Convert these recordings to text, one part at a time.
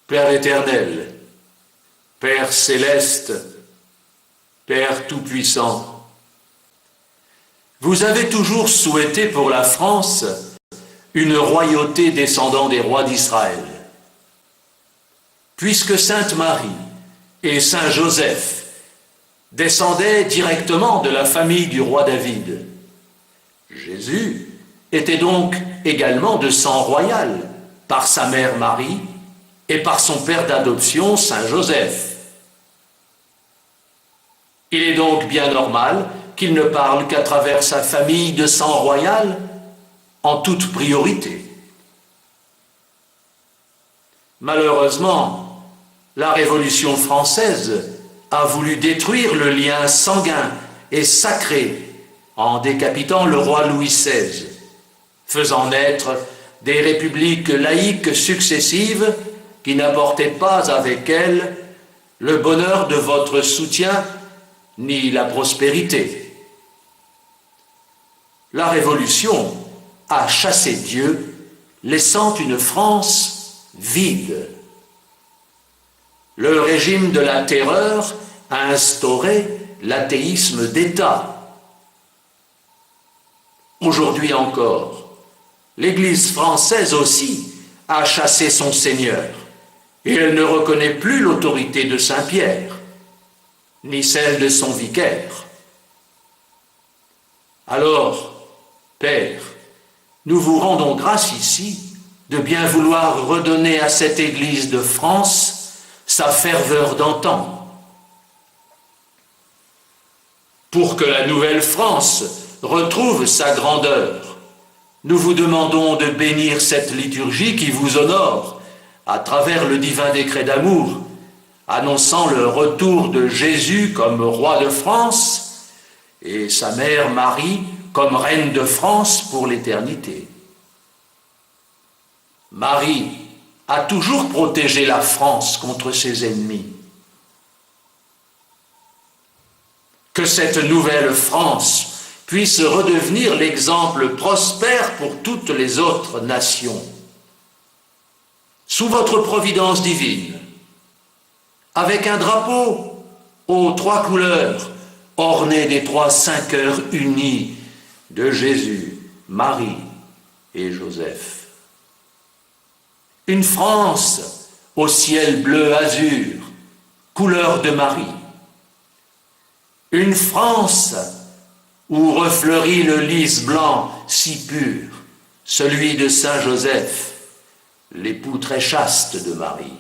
Père éternel, Père céleste, Père tout-puissant, vous avez toujours souhaité pour la France une royauté descendant des rois d'Israël. Puisque Sainte Marie et Saint Joseph descendaient directement de la famille du roi David, Jésus était donc également de sang royal par sa mère Marie et par son père d'adoption Saint Joseph. Il est donc bien normal qu'il ne parle qu'à travers sa famille de sang royal en toute priorité. Malheureusement, la Révolution française a voulu détruire le lien sanguin et sacré en décapitant le roi Louis XVI, faisant naître des républiques laïques successives qui n'apportaient pas avec elles le bonheur de votre soutien ni la prospérité. La Révolution a chassé Dieu, laissant une France vide. Le régime de la terreur a instauré l'athéisme d'État. Aujourd'hui encore, l'Église française aussi a chassé son Seigneur, et elle ne reconnaît plus l'autorité de Saint-Pierre, ni celle de son vicaire. Alors, Père, nous vous rendons grâce ici de bien vouloir redonner à cette Église de France sa ferveur d'antan. Pour que la nouvelle France retrouve sa grandeur, nous vous demandons de bénir cette liturgie qui vous honore à travers le divin décret d'amour, annonçant le retour de Jésus comme roi de France et sa mère Marie comme reine de France pour l'éternité. Marie a toujours protégé la France contre ses ennemis. Que cette nouvelle France puisse redevenir l'exemple prospère pour toutes les autres nations. Sous votre providence divine, avec un drapeau aux 3 couleurs, orné des 3 saints cœurs unis de Jésus, Marie et Joseph. Une France au ciel bleu azur, couleur de Marie. Une France où refleurit le lys blanc si pur, celui de Saint Joseph, l'époux très chaste de Marie.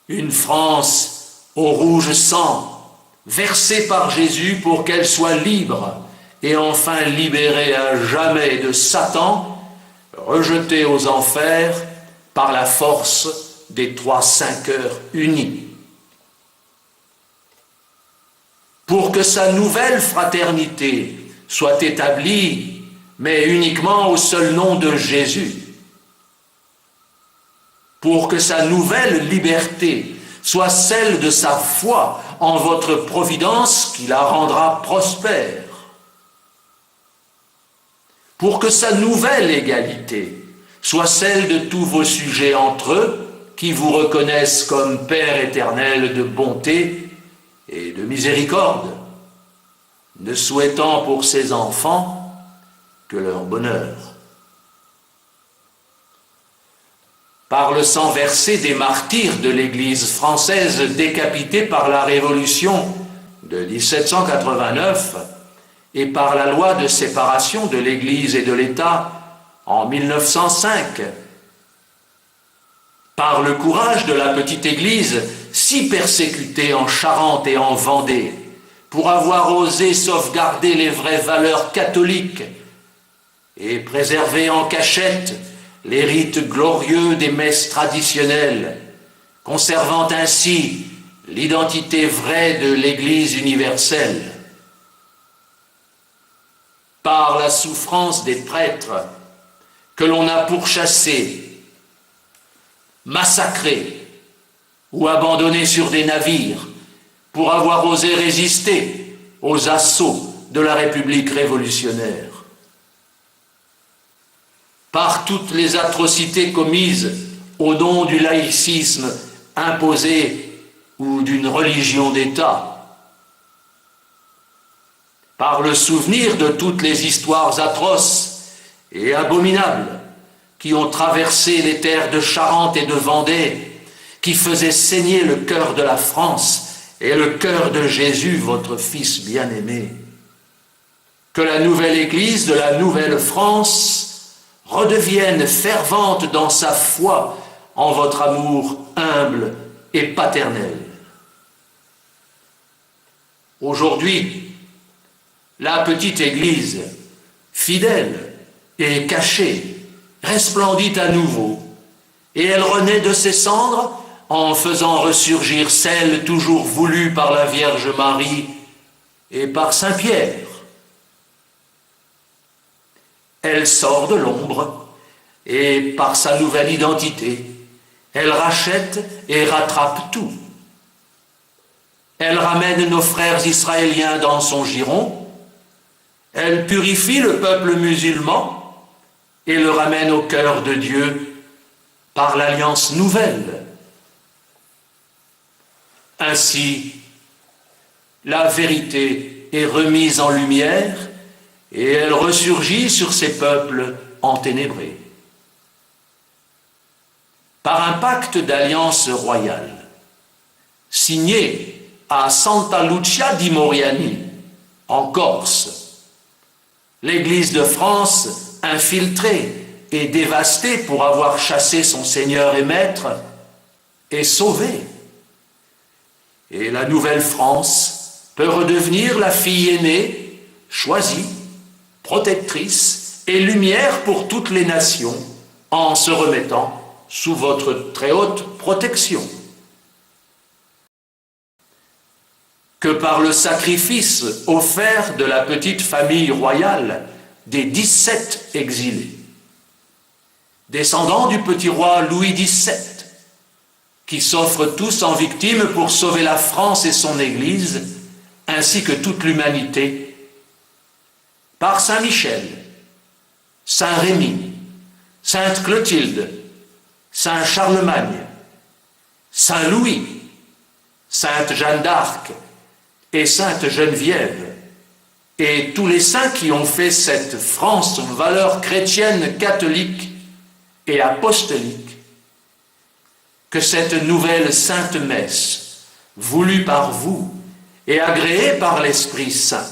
Une France au rouge sang, versée par Jésus pour qu'elle soit libre et enfin libérée à jamais de Satan, rejetée aux enfers par la force des 3 saints cœurs unis. Pour que sa nouvelle fraternité soit établie, mais uniquement au seul nom de Jésus. Pour que sa nouvelle liberté soit celle de sa foi en votre providence qui la rendra prospère. Pour que sa nouvelle égalité soit celle de tous vos sujets entre eux qui vous reconnaissent comme Père éternel de bonté et de miséricorde, ne souhaitant pour ses enfants que leur bonheur. Par le sang versé des martyrs de l'Église française décapités par la Révolution de 1789 et par la loi de séparation de l'Église et de l'État en 1905, par le courage de la petite Église si persécutée en Charente et en Vendée, pour avoir osé sauvegarder les vraies valeurs catholiques et préserver en cachette les rites glorieux des messes traditionnelles, conservant ainsi l'identité vraie de l'Église universelle. Par la souffrance des prêtres que l'on a pourchassés, massacrés ou abandonnés sur des navires pour avoir osé résister aux assauts de la République révolutionnaire. Par toutes les atrocités commises au nom du laïcisme imposé ou d'une religion d'État, par le souvenir de toutes les histoires atroces et abominables qui ont traversé les terres de Charente et de Vendée, qui faisaient saigner le cœur de la France et le cœur de Jésus, votre Fils bien-aimé. Que la nouvelle Église de la Nouvelle France redevienne fervente dans sa foi en votre amour humble et paternel. Aujourd'hui, la petite Église, fidèle et cachée, resplendit à nouveau, et elle renaît de ses cendres en faisant ressurgir celle toujours voulue par la Vierge Marie et par Saint Pierre. Elle sort de l'ombre et, par sa nouvelle identité, elle rachète et rattrape tout. Elle ramène nos frères israéliens dans son giron, elle purifie le peuple musulman et le ramène au cœur de Dieu par l'alliance nouvelle. Ainsi, la vérité est remise en lumière et elle ressurgit sur ces peuples enténébrés. Par un pacte d'alliance royale, signé à Santa Lucia di Moriani, en Corse, l'Église de France, infiltrée et dévastée pour avoir chassé son Seigneur et Maître, est sauvée. Et la nouvelle France peut redevenir la fille aînée, choisie, protectrice et lumière pour toutes les nations, en se remettant sous votre très haute protection. Que par le sacrifice offert de la petite famille royale des 17 exilés, descendants du petit roi Louis XVII, qui s'offrent tous en victime pour sauver la France et son Église, ainsi que toute l'humanité, par Saint Michel, Saint Rémy, Sainte Clotilde, Saint Charlemagne, Saint Louis, Sainte Jeanne d'Arc et Sainte Geneviève, et tous les saints qui ont fait cette France aux valeurs chrétiennes, catholiques et apostoliques, que cette nouvelle sainte messe, voulue par vous et agréée par l'Esprit Saint,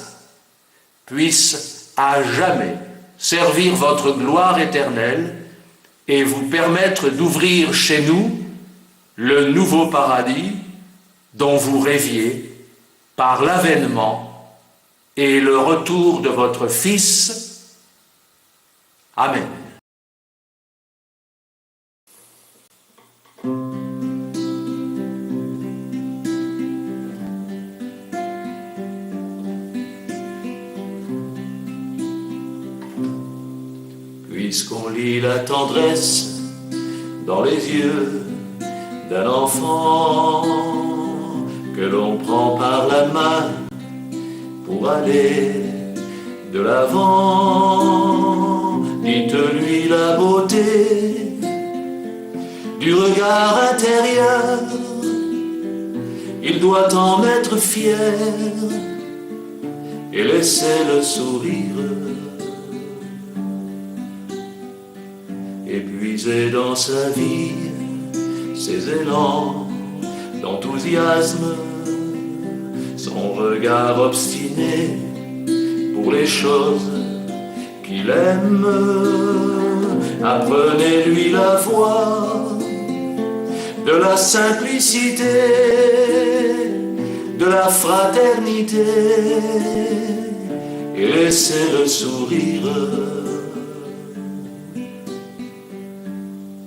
puisse à jamais servir votre gloire éternelle et vous permettre d'ouvrir chez nous le nouveau paradis dont vous rêviez par l'avènement et le retour de votre Fils. Amen. Puisqu'on lit la tendresse dans les yeux d'un enfant que l'on prend par la main pour aller de l'avant, dites-lui la beauté du regard intérieur, il doit en être fier et laisser le sourire. Épuisé dans sa vie, ses élans d'enthousiasme, son regard obstiné pour les choses qu'il aime, apprenez-lui la voie de la simplicité, de la fraternité, et laissez le sourire.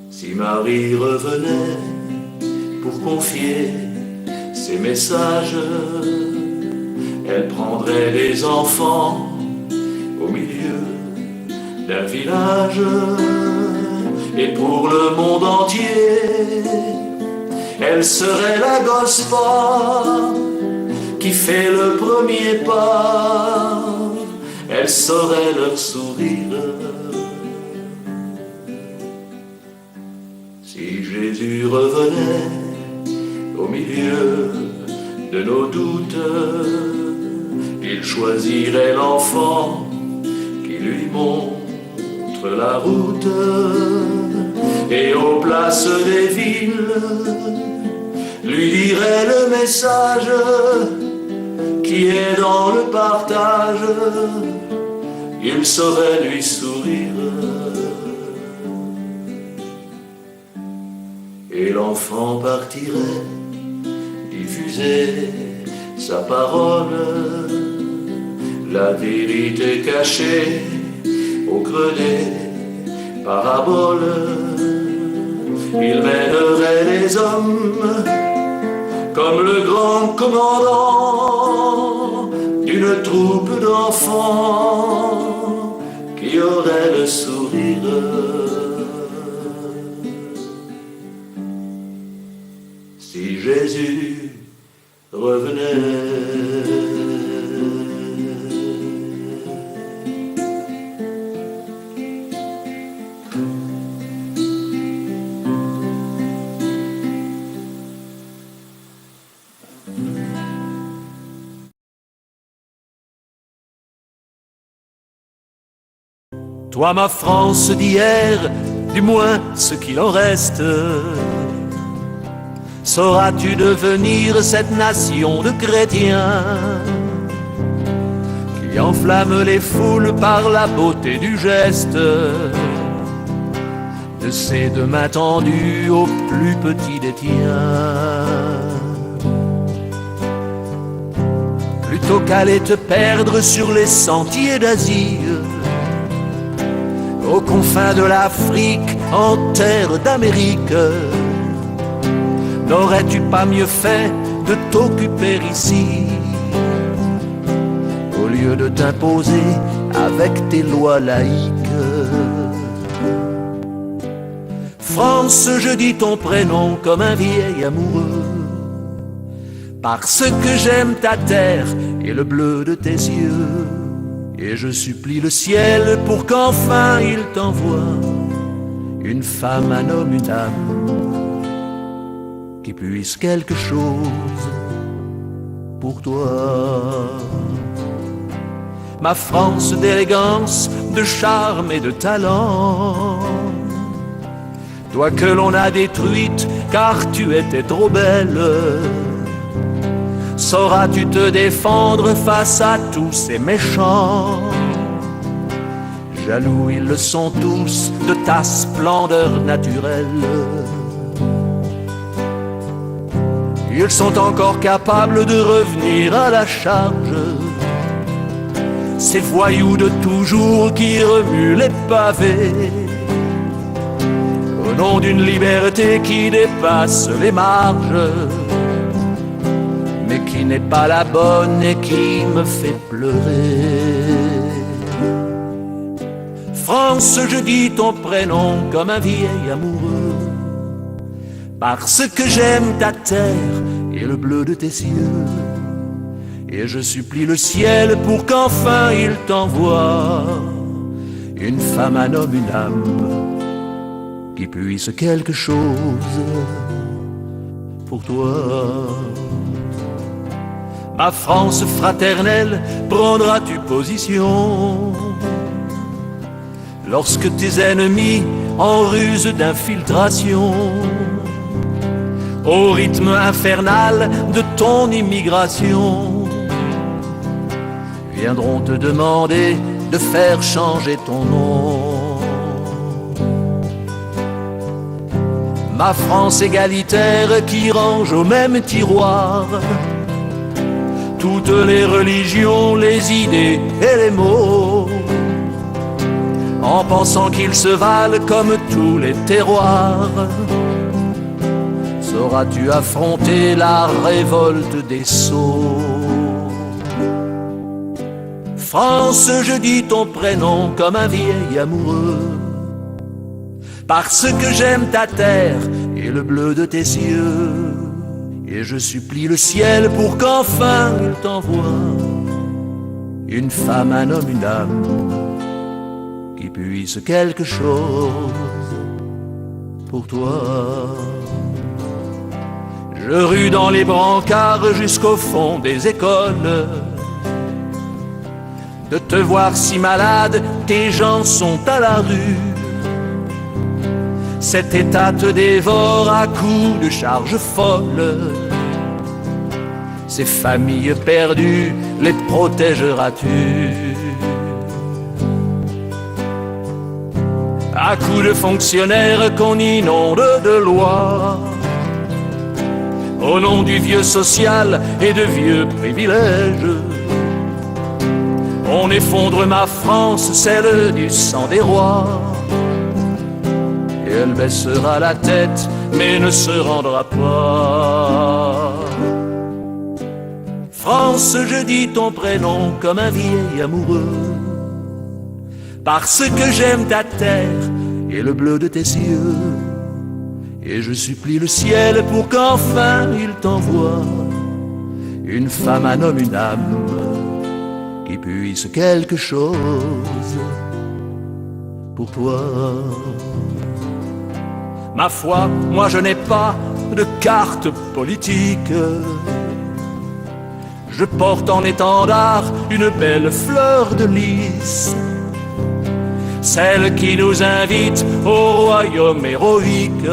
Si Marie revenait pour confier ses messages, elle prendrait les enfants au milieu d'un village, et pour le monde entier, elle serait la Gospa qui fait le premier pas, elle saurait leur sourire. Si Jésus revenait au milieu de nos doutes. Il choisirait l'enfant qui lui montre la route. Et aux places des villes, lui dirait le message qui est dans le partage. Il saurait lui sourire. Et l'enfant partirait diffuser sa parole, la vérité cachée au creux des paraboles. Il mènerait les hommes comme le grand commandant d'une troupe d'enfants qui aurait le sourire. Si Jésus revenait. Toi ma France d'hier, du moins ce qu'il en reste, sauras-tu devenir cette nation de chrétiens qui enflamme les foules par la beauté du geste de ses deux mains tendues au plus petit des tiens? Plutôt qu'aller te perdre sur les sentiers d'Asie, aux confins de l'Afrique, en terre d'Amérique, n'aurais-tu pas mieux fait de t'occuper ici, au lieu de t'imposer avec tes lois laïques? France, je dis ton prénom comme un vieil amoureux, parce que j'aime ta terre et le bleu de tes yeux. Et je supplie le ciel pour qu'enfin il t'envoie une femme, un homme, une âme qui puisse quelque chose pour toi. Ma France d'élégance, de charme et de talent, toi que l'on a détruite car tu étais trop belle, sauras-tu te défendre face à tous ces méchants? Jaloux ils le sont tous de ta splendeur naturelle. Ils sont encore capables de revenir à la charge, ces voyous de toujours qui remuent les pavés au nom d'une liberté qui dépasse les marges, mais qui n'est pas la bonne et qui me fait pleurer. France, je dis ton prénom comme un vieil amoureux, parce que j'aime ta terre et le bleu de tes yeux. Et je supplie le ciel pour qu'enfin il t'envoie une femme, un homme, une âme qui puisse quelque chose pour toi. Ma France fraternelle, prendras-tu position lorsque tes ennemis, en ruse d'infiltration, au rythme infernal de ton immigration, viendront te demander de faire changer ton nom? Ma France égalitaire qui range au même tiroir toutes les religions, les idées et les mots, en pensant qu'ils se valent comme tous les terroirs, sauras-tu affronter la révolte des sots? France, je dis ton prénom comme un vieil amoureux, parce que j'aime ta terre et le bleu de tes yeux. Et je supplie le ciel pour qu'enfin il t'envoie une femme, un homme, une âme qui puisse quelque chose pour toi. Je rue dans les brancards jusqu'au fond des écoles. De te voir si malade, tes gens sont à la rue. Cet état te dévore à coups de charges folles. Ces familles perdues, les protégeras-tu? À coups de fonctionnaires qu'on inonde de lois, au nom du vieux social et de vieux privilèges, on effondre ma France, celle du sang des rois. Et elle baissera la tête, mais ne se rendra pas. France, je dis ton prénom comme un vieil amoureux, parce que j'aime ta terre et le bleu de tes yeux. Et je supplie le ciel pour qu'enfin il t'envoie une femme, un homme, une âme qui puisse quelque chose pour toi. Ma foi, moi je n'ai pas de carte politique. Je porte en étendard une belle fleur de lys, celle qui nous invite au royaume héroïque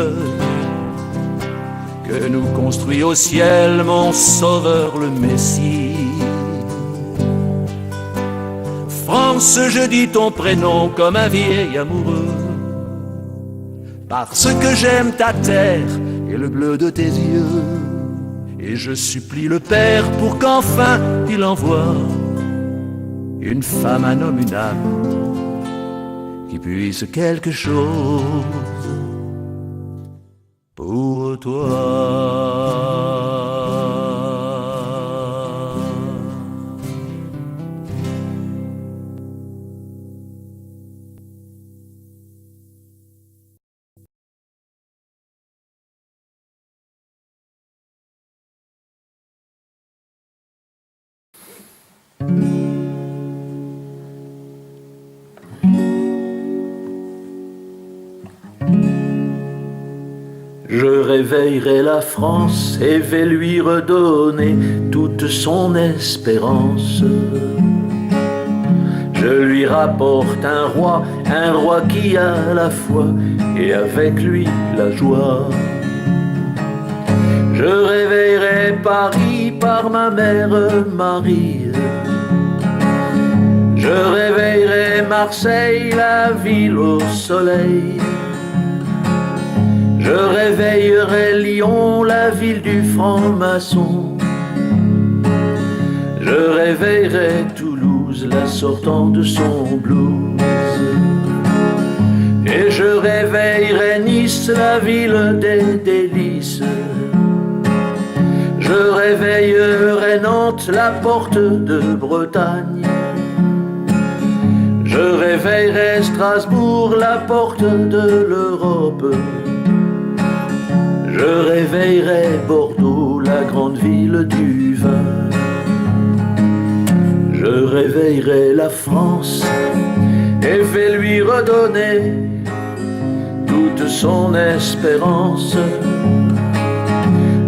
que nous construit au ciel mon sauveur le Messie. France, je dis ton prénom comme un vieil amoureux, parce que j'aime ta terre et le bleu de tes yeux. Et je supplie le Père pour qu'enfin il envoie une femme, un homme, une âme qui puisse quelque chose pour toi. Je réveillerai la France et vais lui redonner toute son espérance. Je lui rapporte un roi qui a la foi et avec lui la joie. Je réveillerai Paris par ma mère Marie. Je réveillerai Marseille, la ville au soleil. Je réveillerai Lyon, la ville du franc-maçon. Je réveillerai Toulouse, la sortant de son blues. Et je réveillerai Nice, la ville des délices. Je réveillerai Nantes, la porte de Bretagne. Je réveillerai Strasbourg, la porte de l'Europe. Je réveillerai Bordeaux, la grande ville du vin. Je réveillerai la France et vais lui redonner toute son espérance.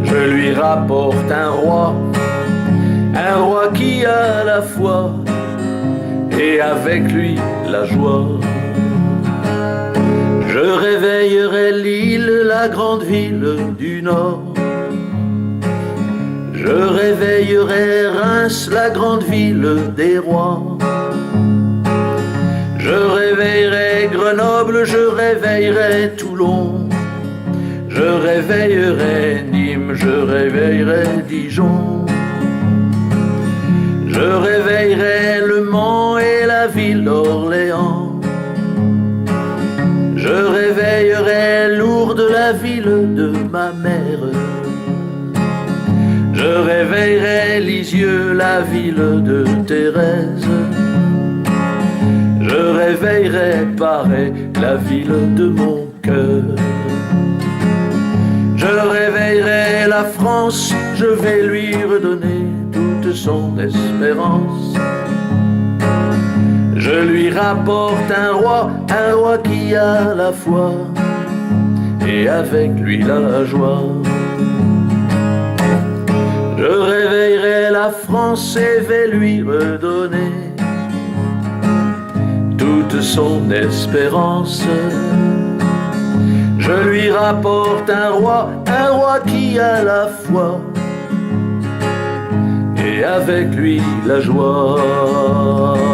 Je lui rapporte un roi qui a la foi et avec lui la joie. Je réveillerai Lille, la grande ville du Nord. Je réveillerai Reims, la grande ville des rois. Je réveillerai Grenoble, je réveillerai Toulon. Je réveillerai Nîmes, je réveillerai Dijon. Je réveillerai Le Mans et la ville d'Orléans. Je réveillerai Lourdes, la ville de ma mère. Je réveillerai Lisieux, la ville de Thérèse. Je réveillerai Paris, la ville de mon cœur. Je réveillerai la France, je vais lui redonner toute son espérance. Je lui rapporte un roi qui a la foi et avec lui la joie. Je réveillerai la France et vais lui redonner toute son espérance. Je lui rapporte un roi qui a la foi et avec lui la joie.